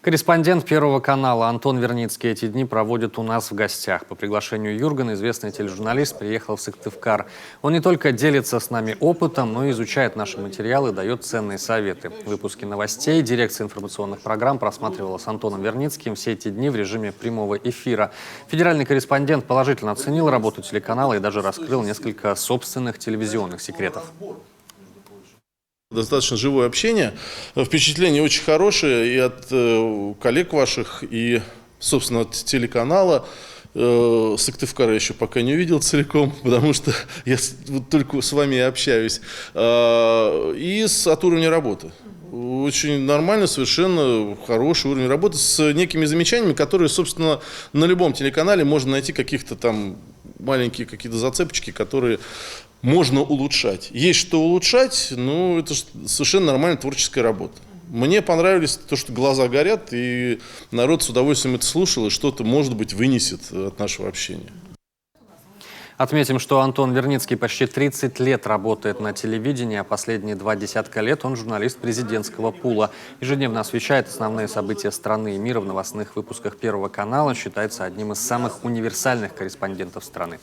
Корреспондент Первого канала Антон Верницкий эти дни проводит у нас в гостях. По приглашению Юргана известный тележурналист приехал в Сыктывкар. Он не только делится с нами опытом, но и изучает наши материалы и дает ценные советы. Выпуски новостей дирекция информационных программ просматривала с Антоном Верницким все эти дни в режиме прямого эфира. Федеральный корреспондент положительно оценил работу телеканала и даже раскрыл несколько собственных телевизионных секретов. Достаточно живое общение, впечатление очень хорошее и от коллег ваших, и, собственно, от телеканала. Сыктывкара еще пока не увидел целиком, потому что я вот только с вами и общаюсь. И от уровня работы. Очень нормально, совершенно хороший уровень работы с некими замечаниями, которые, собственно, на любом телеканале можно найти каких-то там маленькие какие-то зацепочки, которые можно улучшать. Есть что улучшать, но это совершенно нормальная творческая работа. Мне понравилось то, что глаза горят, и народ с удовольствием это слушал, и что-то, может быть, вынесет от нашего общения. Отметим, что Антон Верницкий почти 30 лет работает на телевидении, а последние 2 десятка лет он журналист президентского пула. Ежедневно освещает основные события страны и мира в новостных выпусках Первого канала, считается одним из самых универсальных корреспондентов страны.